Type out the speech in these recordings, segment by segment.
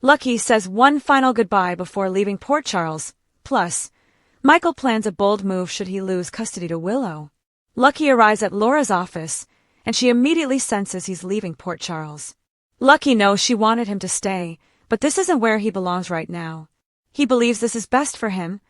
Lucky says one final goodbye before leaving Port Charles. Plus, Michael plans a bold move should he lose custody to Willow. Lucky arrives at Laura's office, and she immediately senses he's leaving Port Charles. Lucky knows she wanted him to stay, but this isn't where he belongs right now. He believes this is best for him,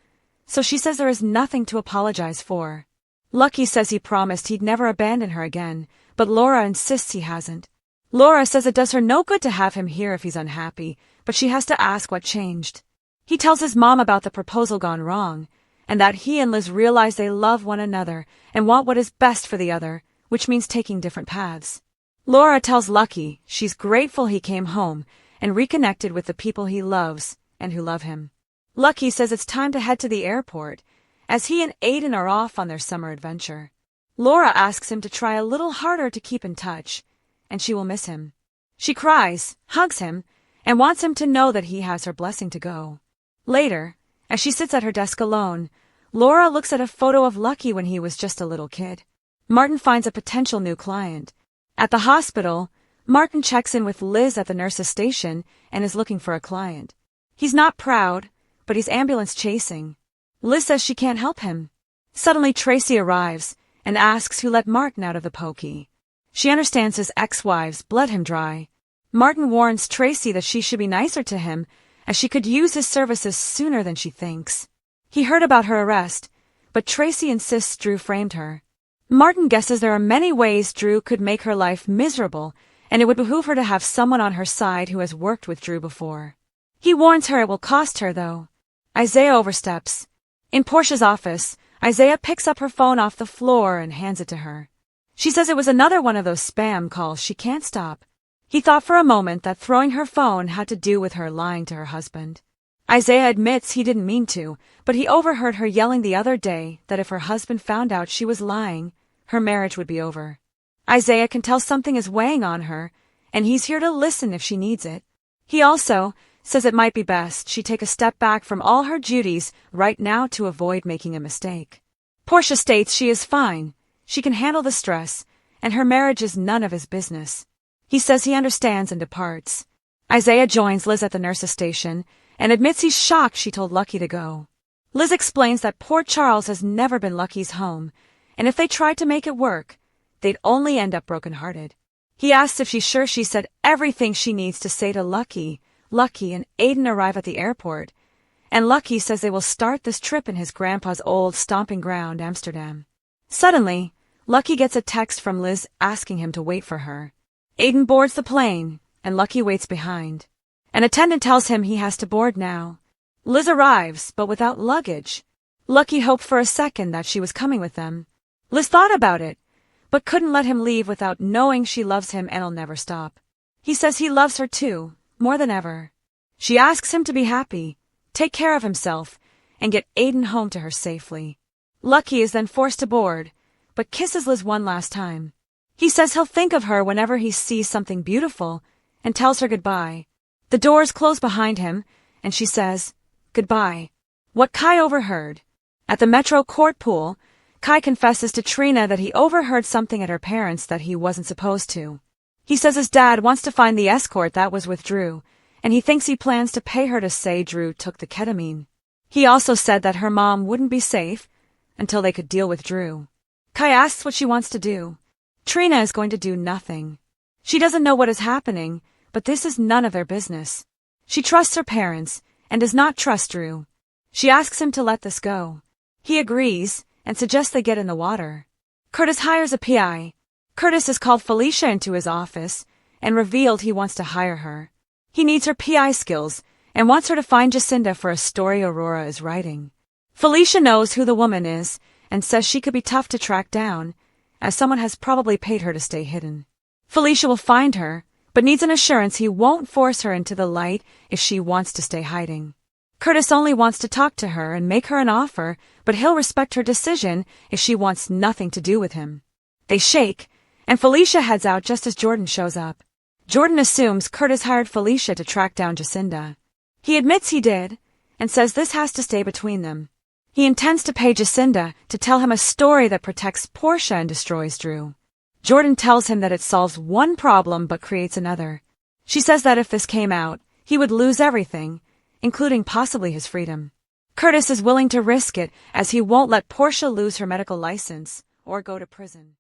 so she says there is nothing to apologize for. Lucky says he promised he'd never abandon her again, but Laura insists he hasn't. Laura says it does her no good to have him here if he's unhappy, but she has to ask what changed. He tells his mom about the proposal gone wrong, and that he and Liz realize they love one another and want what is best for the other, which means taking different paths. Laura tells Lucky she's grateful he came home and reconnected with the people he loves and who love him. Lucky says it's time to head to the airport, as he and Aiden are off on their summer adventure. Laura asks him to try a little harder to keep in touch, and she will miss him. She cries, hugs him, and wants him to know that he has her blessing to go. Later, as she sits at her desk alone, Laura looks at a photo of Lucky when he was just a little kid. Martin finds a potential new client. At the hospital, Martin checks in with Liz at the nurse's station and is looking for a client. He's not proud, but he's ambulance chasing. Liz says she can't help him. Suddenly Tracy arrives and asks who let Martin out of the pokey. She understands his ex-wives bled him dry. Martin warns Tracy that she should be nicer to him, as she could use his services sooner than she thinks. He heard about her arrest, but Tracy insists Drew framed her. Martin guesses there are many ways Drew could make her life miserable, and it would behoove her to have someone on her side who has worked with Drew before. He warns her it will cost her, though. Isaiah oversteps. In Portia's office, Isaiah picks up her phone off the floor and hands it to her. She says it was another one of those spam calls she can't stop. He thought for a moment that throwing her phone had to do with her lying to her husband. Isaiah admits he didn't mean to, but he overheard her yelling the other day that if her husband found out she was lying, her marriage would be over. Isaiah can tell something is weighing on her, and he's here to listen if she needs it. He also says it might be best she take a step back from all her duties right now to avoid making a mistake. Portia states she is fine, she can handle the stress, and her marriage is none of his business. He says he understands and departs. Isaiah joins Liz at the nurse's station and admits he's shocked she told Lucky to go. Liz explains that Port Charles has never been Lucky's home, and if they tried to make it work, they'd only end up broken-hearted. He asks if she's sure she said everything she needs to say to Lucky. Lucky and Aiden arrive at the airport, and Lucky says they will start this trip in his grandpa's old stomping ground, Amsterdam. Suddenly, Lucky gets a text from Liz asking him to wait for her. Aiden boards the plane, and Lucky waits behind. An attendant tells him he has to board now. Liz arrives, but without luggage. Lucky hoped for a second that she was coming with them. Liz thought about it, but couldn't let him leave without knowing she loves him and'll never stop. He says he loves her too, more than ever. She asks him to be happy, take care of himself, and get Aiden home to her safely. Lucky is then forced to board, but kisses Liz one last time. He says he'll think of her whenever he sees something beautiful, and tells her goodbye. The doors close behind him, and she says, goodbye. What Kai overheard. At the Metro court pool, Kai confesses to Trina that he overheard something at her parents' that he wasn't supposed to. He says his dad wants to find the escort that was with Drew, and he thinks he plans to pay her to say Drew took the ketamine. He also said that her mom wouldn't be safe until they could deal with Drew. Kai asks what she wants to do. Trina is going to do nothing. She doesn't know what is happening, but this is none of their business. She trusts her parents and does not trust Drew. She asks him to let this go. He agrees and suggests they get in the water. Curtis hires a PI. Curtis has called Felicia into his office and revealed he wants to hire her. He needs her PI skills and wants her to find Jacinda for a story Aurora is writing. Felicia knows who the woman is and says she could be tough to track down, as someone has probably paid her to stay hidden. Felicia will find her, but needs an assurance he won't force her into the light if she wants to stay hiding. Curtis only wants to talk to her and make her an offer, but he'll respect her decision if she wants nothing to do with him. They shake, and Felicia heads out just as Jordan shows up. Jordan assumes Curtis hired Felicia to track down Jacinda. He admits he did, and says this has to stay between them. He intends to pay Jacinda to tell him a story that protects Portia and destroys Drew. Jordan tells him that it solves one problem but creates another. She says that if this came out, He would lose everything, including possibly his freedom. Curtis is willing to risk it as he won't let Portia lose her medical license or go to prison.